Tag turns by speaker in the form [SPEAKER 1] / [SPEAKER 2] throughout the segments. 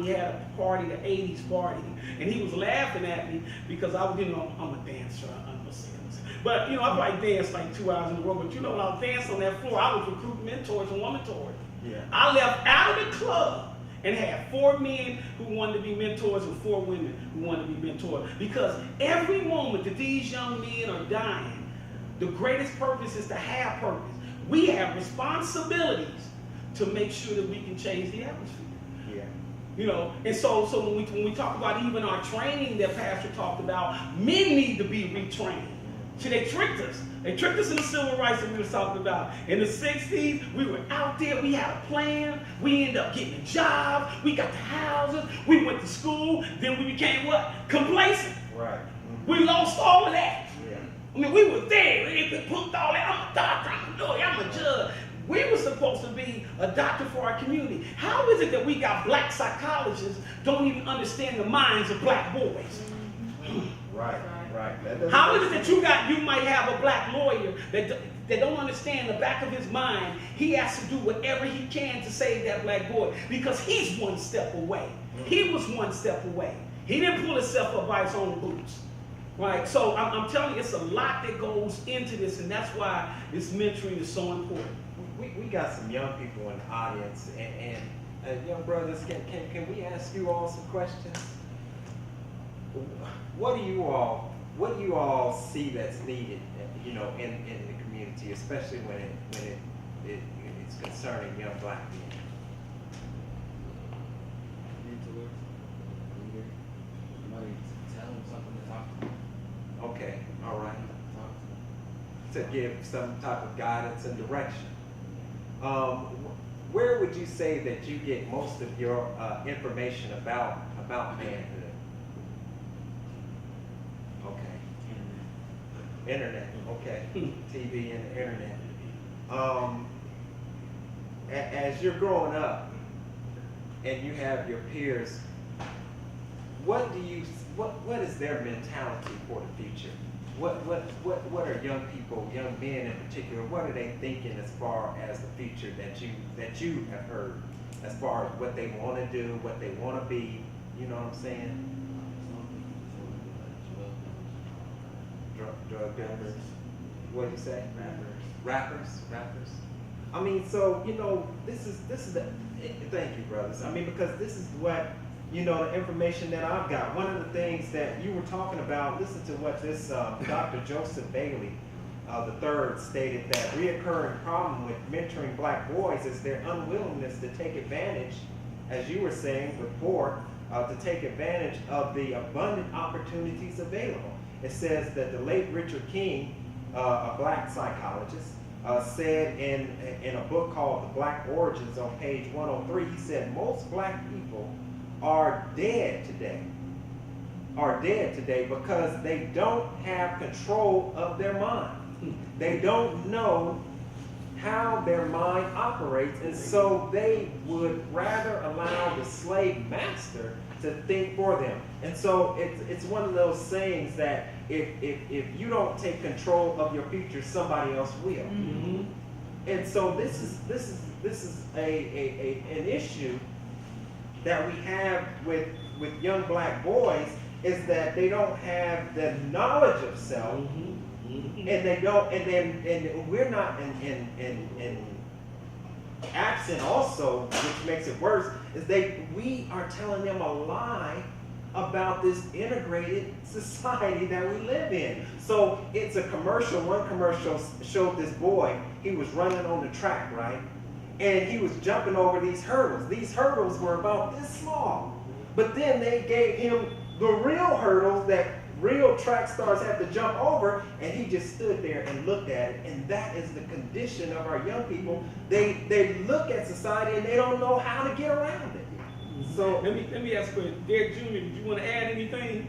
[SPEAKER 1] we had a party, the 80s party, and he was laughing at me because I was, I'm a dancer, I'm a singer. But, I probably danced like 2 hours in a row, but when I was dancing on that floor, I was recruiting mentors and woman mentors.
[SPEAKER 2] Yeah.
[SPEAKER 1] I left out of the club and had 4 men who wanted to be mentors and 4 women who wanted to be mentored. Because every moment that these young men are dying, the greatest purpose is to have purpose. We have responsibilities to make sure that we can change the atmosphere.
[SPEAKER 2] Yeah.
[SPEAKER 1] And so when we talk about even our training that Pastor talked about, men need to be retrained. See, they tricked us. They tricked us in the civil rights that we were talking about. In the 60s, we were out there, we had a plan, we ended up getting a job, we got the houses, we went to school, then we became what? Complacent.
[SPEAKER 2] Right. Mm-hmm.
[SPEAKER 1] We lost all of that.
[SPEAKER 2] Yeah.
[SPEAKER 1] I mean, we were there, we put all that, I'm a doctor, I'm a lawyer, I'm a judge. We were supposed to be a doctor for our community. How is it that we got black psychologists don't even understand the minds of black boys?
[SPEAKER 2] Right.
[SPEAKER 1] How is it that you might have a black lawyer that don't understand the back of his mind? He has to do whatever he can to save that black boy because he's one step away. He was one step away. He didn't pull himself up by his own boots. Right? So I'm telling you, it's a lot that goes into this, and that's why this mentoring is so important.
[SPEAKER 2] We got some young people in the audience, and young brothers, can we ask you all some questions? What do you all see that's needed, in the community, especially when it's concerning young black men?
[SPEAKER 3] Mentor, leader, somebody to tell them something to talk to.
[SPEAKER 2] Okay, all right.
[SPEAKER 3] Talk to.
[SPEAKER 2] To give some type of guidance and direction. Where would you say that you get most of your information about manhood? Internet, okay. TV and the internet. As you're growing up and you have your peers, what is their mentality for the future? What are young people, young men in particular, what are they thinking as far as the future that you have heard, as far as what they want to do, what they want to be, you know what I'm saying? Drug dealers. What do you say? Rappers. I mean, so this is the. Thank you, brothers. I mean, because this is what the information that I've got. One of the things that you were talking about. Listen to what this Dr. Joseph Bailey, the third, stated that reoccurring problem with mentoring black boys is their unwillingness to take advantage, as you were saying before, to take advantage of the abundant opportunities available. It says that the late Richard King, a black psychologist, said in a book called The Black Origins on page 103, he said most black people are dead today because they don't have control of their mind. They don't know how their mind operates, and so they would rather allow the slave master to think for them. And so it's one of those sayings that if you don't take control of your future, somebody else will. Mm-hmm. And so this is an issue that we have with young black boys, is that they don't have the knowledge of self. Mm-hmm. Mm-hmm. And they don't, and we're not in absent also, which makes it worse, is we are telling them a lie about this integrated society that we live in. So it's a commercial. One commercial showed this boy, he was running on the track, right? And he was jumping over these hurdles. These hurdles were about this small. But then they gave him the real hurdles that real track stars have to jump over, and he just stood there and looked at it. And that is the condition of our young people. They look at society and they don't know how to get around it. So
[SPEAKER 1] let me ask you, Derek Jr., did you want to add anything?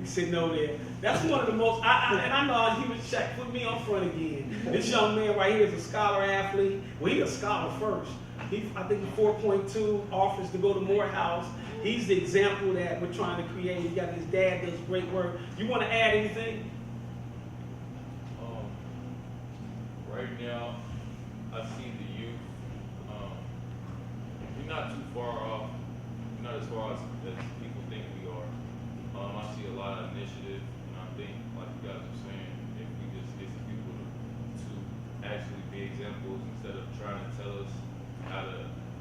[SPEAKER 1] He said no there. That's one of the most, and I know he was check put me on front again. This young man right here is a scholar athlete. Well, he's a scholar first. I think 4.2 offers to go to Morehouse. He's the example that we're trying to create. He got his dad does great work. You want to add anything?
[SPEAKER 4] Right now, I see the youth. You're not too far off. You're not as far as people think we are. I see a lot of initiative, and I think, like you guys are saying, if we just get some people to actually be examples instead of trying to tell us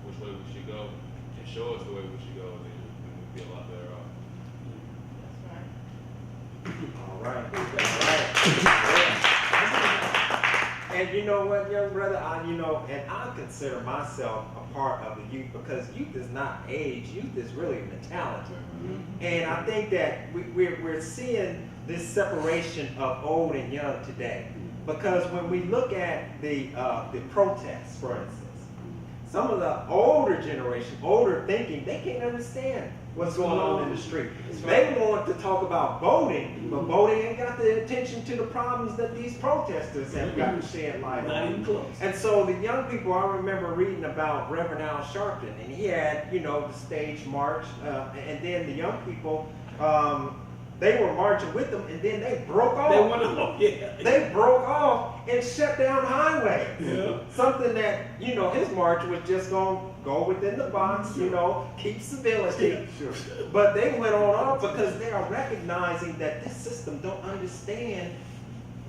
[SPEAKER 4] which way we should go and show us the way we should go, then we'd be a lot better off.
[SPEAKER 2] All right. All right. And you know what, young brother, and I consider myself a part of the youth because youth is not age, youth is really mentality. And I think that we're seeing this separation of old and young today. Because when we look at the protests, for instance, some of the older generation, older thinking, they can't understand what's going on in the street. They want to talk about voting, but voting ain't got the attention to the problems that these protesters have got to shed light
[SPEAKER 1] Not even
[SPEAKER 2] on.
[SPEAKER 1] close.
[SPEAKER 2] And so the young people, I remember reading about Reverend Al Sharpton, and he had, the stage march, and then the young people, they were marching with them, and then they broke off.
[SPEAKER 1] They went off, yeah.
[SPEAKER 2] They broke off and shut down highways.
[SPEAKER 1] Yeah.
[SPEAKER 2] Something that, his march was just going to go within the box, keep civility.
[SPEAKER 5] Sure.
[SPEAKER 2] But they went on off because they are recognizing that this system don't understand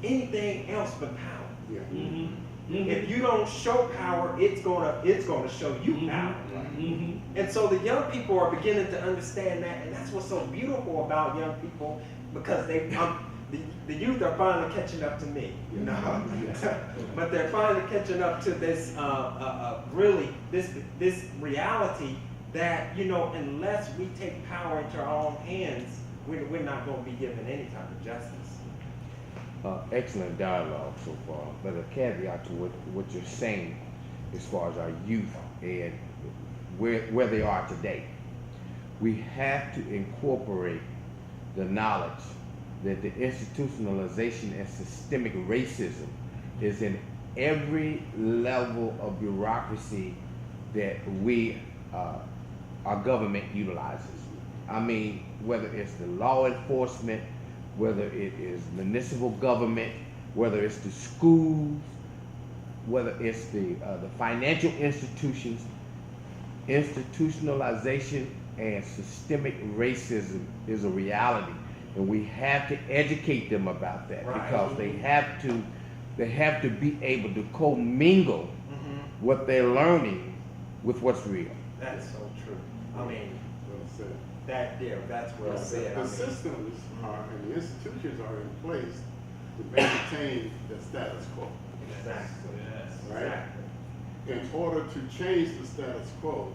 [SPEAKER 2] anything else but power.
[SPEAKER 5] Yeah.
[SPEAKER 1] Mm-hmm.
[SPEAKER 2] If you don't show power, it's gonna show you power.
[SPEAKER 1] Mm-hmm.
[SPEAKER 2] And so the young people are beginning to understand that, and that's what's so beautiful about young people, because the youth are finally catching up to me, but they're finally catching up to this really this reality that unless we take power into our own hands, we're not going to be given any type of justice.
[SPEAKER 6] Excellent dialogue so far, but a caveat to what you're saying as far as our youth and where they are today. We have to incorporate the knowledge that the institutionalization and systemic racism is in every level of bureaucracy that our government utilizes. I mean, whether it's the law enforcement, whether it is municipal government, whether it's the schools, whether it's the financial institutions, institutionalization and systemic racism is a reality, and we have to educate them about that.
[SPEAKER 2] Right.
[SPEAKER 6] Because they have to be able to commingle what they're learning with what's real.
[SPEAKER 2] That's so true. I mean,
[SPEAKER 5] Well said.
[SPEAKER 2] that's well said.
[SPEAKER 5] The systems and the institutions are in place to maintain the status quo.
[SPEAKER 2] Exactly.
[SPEAKER 5] Right?
[SPEAKER 2] Exactly.
[SPEAKER 5] In order to change the status quo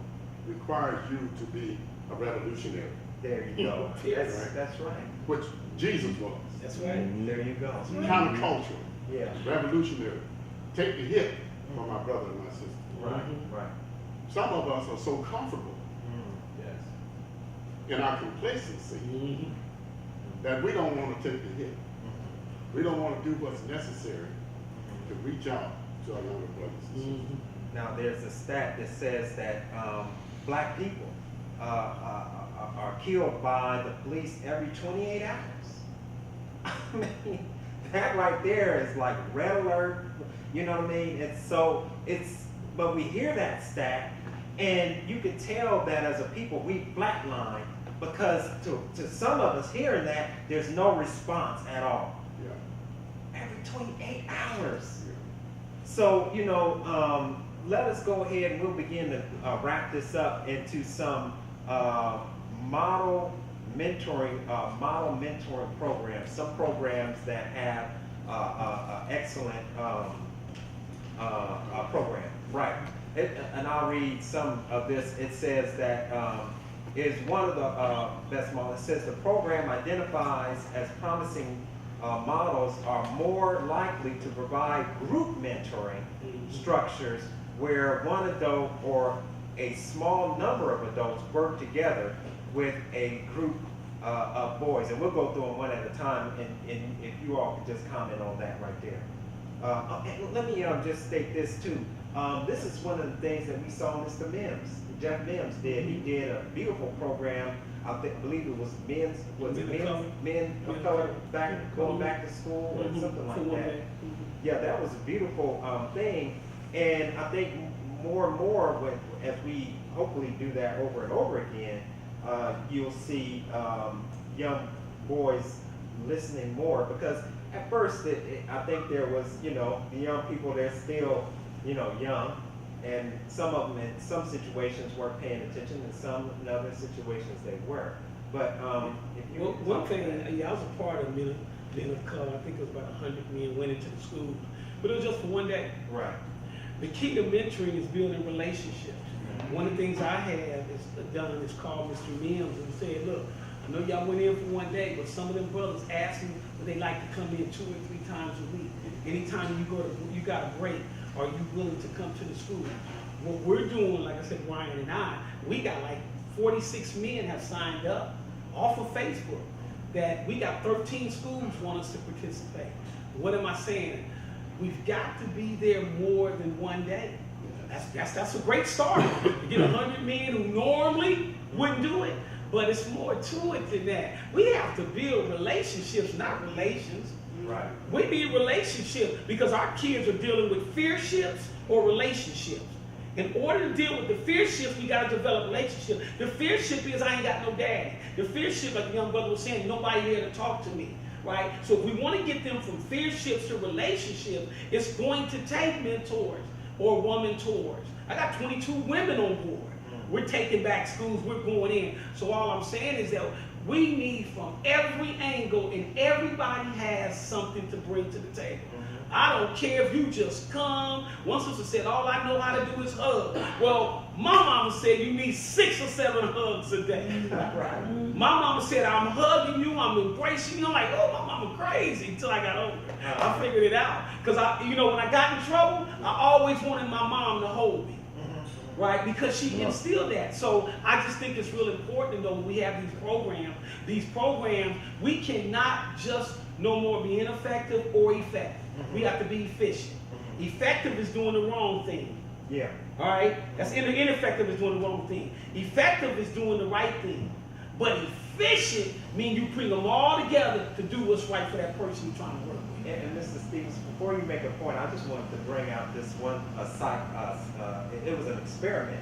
[SPEAKER 5] requires you to be a revolutionary,
[SPEAKER 2] There you go.
[SPEAKER 1] Yes.
[SPEAKER 2] That's right.
[SPEAKER 5] which Jesus was.
[SPEAKER 1] That's right.
[SPEAKER 2] There you go.
[SPEAKER 5] Countercultural,
[SPEAKER 2] Yeah.
[SPEAKER 5] revolutionary. Take the hit from my brother and my sister.
[SPEAKER 2] Right. Right.
[SPEAKER 5] Some of us are so comfortable in our complacency
[SPEAKER 1] Mm-hmm.
[SPEAKER 5] that we don't want to take the hit. We don't want to do what's necessary to reach out to our younger brothers and sisters.
[SPEAKER 1] Mm-hmm.
[SPEAKER 2] Now, there's a stat that says that black people are killed by the police every 28 hours. I mean, that right there is like red alert. You know what I mean? But we hear that stat, and you can tell that as a people we flatline because to some of us hearing that, there's no response at all.
[SPEAKER 5] Yeah.
[SPEAKER 2] Every 28 hours.
[SPEAKER 5] Yeah.
[SPEAKER 2] So, let us go ahead and we'll begin to wrap this up into some model mentoring programs, some programs that have excellent program. Right. And I'll read some of this. It says that is one of the best models. It says the program identifies as promising models are more likely to provide group mentoring structures where one adult or a small number of adults work together with a group of boys. And we'll go through them one at a time, and if you all could just comment on that right there. And let me just state this too. This is one of the things that we saw Mr. Mims, Jeff Mims did. He did a beautiful program. I believe it was men of color going back to school or something like that. Yeah, that was a beautiful thing. And I think more and more, as we hopefully do that over and over again, you'll see young boys listening more, because at first I think there was, the young people, they're still, young, and some of them in some situations weren't paying attention, and some in other situations they were. But if you
[SPEAKER 1] one thing, I was a part of Men of Color. I think it was about 100 men went into the school, but it was just for one day.
[SPEAKER 2] Right.
[SPEAKER 1] The key to mentoring is building relationships. One of the things I have done is called Mr. Mims and said, look, I know y'all went in for one day, but some of them brothers asked me would they like to come in 2 or 3 times a week. Anytime you got a break, are you willing to come to the school? What we're doing, like I said, Ryan and I, we got like 46 men have signed up off of Facebook that we got 13 schools want us to participate. What am I saying? We've got to be there more than one day. That's a great start. You get 100 men who normally wouldn't do it, but it's more to it than that. We have to build relationships, not relations.
[SPEAKER 2] Right.
[SPEAKER 1] We need relationships because our kids are dealing with fearships or relationships. In order to deal with the fearships, we got to develop relationships. The fearship is I ain't got no daddy. The fearship, like the young brother was saying, nobody here to talk to me. Right? So if we want to get them from fearships to relationships, it's going to take mentors or woman tours. I got 22 women on board. We're taking back schools, we're going in. So all I'm saying is that we need from every angle, and everybody has something to bring to the table. I don't care if you just come. One sister said, all I know how to do is hug. Well, my mama said you need 6 or 7 hugs a day.
[SPEAKER 2] Right.
[SPEAKER 1] My mama said, I'm hugging you, I'm embracing you. I'm like, oh, my mama crazy until I got older. I figured it out. Because, when I got in trouble, I always wanted my mom to hold me. Right? Because she instilled that. So I just think it's real important, though, when we have these programs, we cannot just no more be ineffective or effective. We have to be efficient. Effective is doing the wrong thing.
[SPEAKER 2] Yeah.
[SPEAKER 1] All right? That's ineffective is doing the wrong thing. Effective is doing the right thing. But efficient means you bring them all together to do what's right for that person you're trying to work with.
[SPEAKER 2] And Mr. Stevens, before you make a point, I just wanted to bring out this one it was an experiment.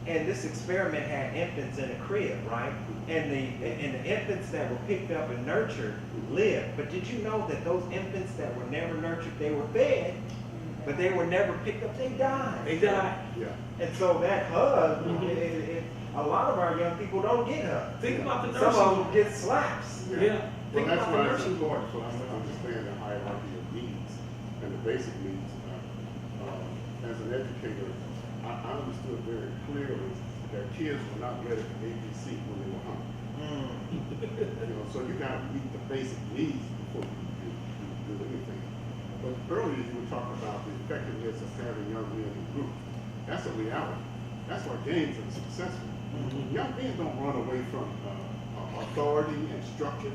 [SPEAKER 2] And this experiment had infants in a crib, right? And the infants that were picked up and nurtured lived. But did you know that those infants that were never nurtured, they were fed, but they were never picked up, they died.
[SPEAKER 1] They died.
[SPEAKER 5] Yeah.
[SPEAKER 2] And so that hug, a lot of our young people don't get hugs.
[SPEAKER 1] Think about the nursing.
[SPEAKER 2] Some of them get slaps.
[SPEAKER 1] Yeah.
[SPEAKER 5] Well,
[SPEAKER 1] Think
[SPEAKER 5] that's
[SPEAKER 1] about the
[SPEAKER 5] why it's
[SPEAKER 1] nursing.
[SPEAKER 5] important for us to understand the hierarchy of needs and the basic needs. As an educator, I understood very clearly that kids were not ready for ABC when they were hungry. So you got to meet the basic needs before you do anything. But earlier you were talking about the effectiveness of having young men in groups. That's a reality. That's why gangs are successful. Young men don't run away from authority and structure.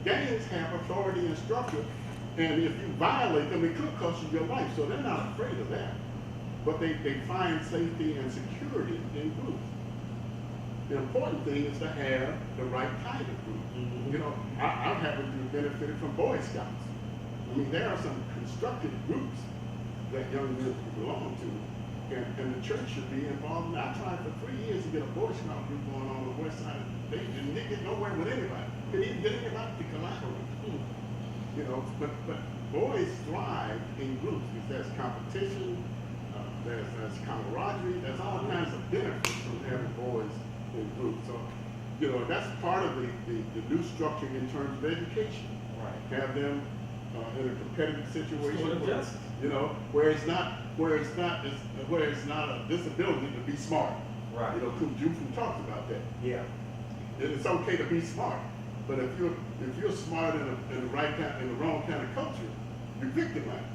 [SPEAKER 5] Gangs have authority and structure, and if you violate them, it could cost you your life. So they're not afraid of that. But they find safety and security in groups. The important thing is to have the right kind of group. I happen to have benefited from Boy Scouts. I mean, there are some constructive groups that young men belong to, and the church should be involved. I tried for 3 years to get a Boy Scout group going on the west side. They didn't get nowhere with anybody. Couldn't even get anybody to collaborate. But boys thrive in groups because there's competition, there's camaraderie, there's all kinds of benefits from having boys in groups. So, that's part of the new structure in terms of education.
[SPEAKER 2] Right.
[SPEAKER 5] Have them in a competitive situation
[SPEAKER 1] Where
[SPEAKER 5] where it's not a disability to be smart.
[SPEAKER 2] Right.
[SPEAKER 5] Jufu talks about that.
[SPEAKER 2] Yeah.
[SPEAKER 5] It's okay to be smart, but if you're smart in the wrong kind of culture, you're victimized.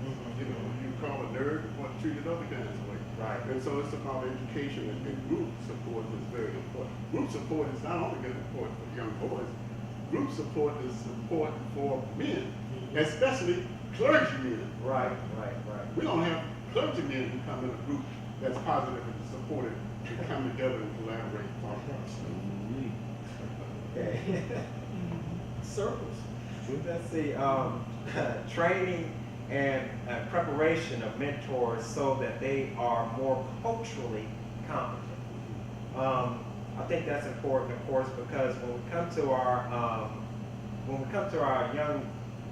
[SPEAKER 5] You call a nerd or treated other kinds of way.
[SPEAKER 2] Right.
[SPEAKER 5] And so it's about education, and group support is very important. Group support is not only important for young boys. Group support is important for men, especially clergymen.
[SPEAKER 2] Right.
[SPEAKER 5] We don't have clergymen who come in a group that's positive and supportive to come together and collaborate.
[SPEAKER 2] Okay.
[SPEAKER 1] Circles.
[SPEAKER 2] Let's see. Training and preparation of mentors so that they are more culturally competent. I think that's important, of course, because when we come to our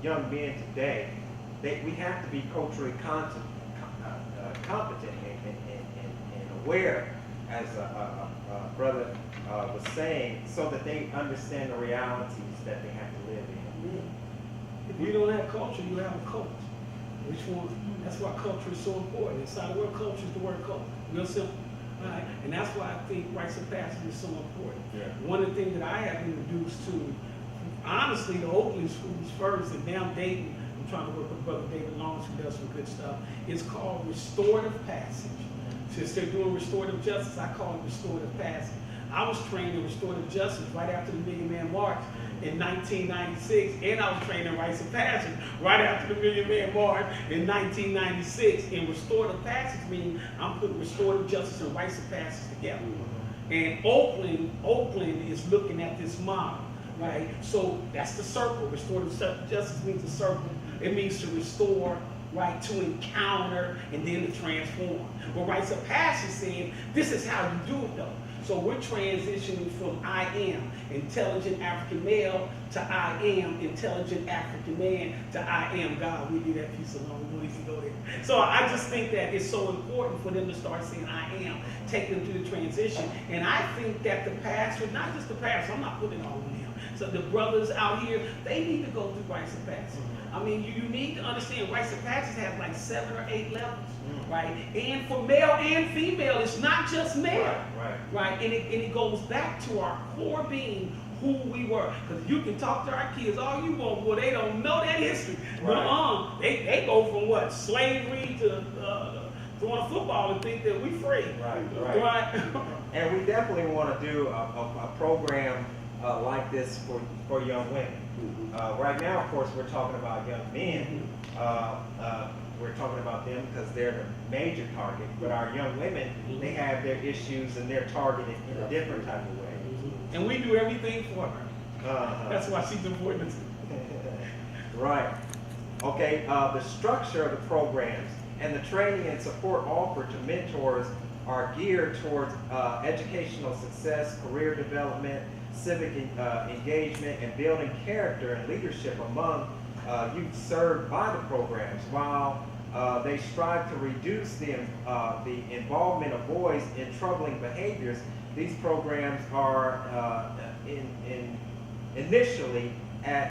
[SPEAKER 2] young men today, we have to be culturally competent and aware, as a brother was saying, so that they understand the realities that they have to live in.
[SPEAKER 1] If you don't have culture, you have a coach. Which one? That's why culture is so important. Inside the word culture is the word culture. Real simple. All right? And that's why I think rites of passage is so important.
[SPEAKER 2] Yeah.
[SPEAKER 1] One of the things that I have introduced to, honestly, the Oakland schools first, and now Dayton, I'm trying to work with Brother David Lawrence, who does some good stuff, is called restorative passage. Since they're doing restorative justice, I call it restorative passage. I was trained in restorative justice right after the Million Man March in 1996, and I was trained in rites of passage right after the Million Man March in 1996. And restorative passage means I'm putting restorative justice and rites of passage together. And Oakland is looking at this model, right? So that's the circle. Restorative justice means a circle. It means to restore, right, to encounter, and then to transform. But rites of passage saying, this is how you do it though. So we're transitioning from I am, intelligent African male, to I am, intelligent African man, to I am God. We leave that piece alone. We don't even go there. So I just think that it's so important for them to start saying I am, take them through the transition. And I think that the pastor, not just the pastor, I'm not putting it all on them. So the brothers out here, they need to go through rites of passage. I mean, you need to understand rites of passage have like 7 or 8 levels, right? And for male and female, it's not just male, right? And it goes back to our core being, who we were. Because you can talk to our kids all you want, boy, they don't know that history. But they go from what, slavery to throwing football and think that we free. Right.
[SPEAKER 2] And we definitely want to do a program like this for young women. Right now, of course, we're talking about young men. We're talking about them because they're the major target. But our young women, they have their issues and they're targeted in a different type of way.
[SPEAKER 1] And we do everything for her. That's why she's important.
[SPEAKER 2] Right. Okay, the structure of the programs and the training and support offered to mentors are geared towards educational success, career development, civic engagement, and building character and leadership among youth served by the programs, while they strive to reduce the involvement of boys in troubling behaviors. These programs are initially at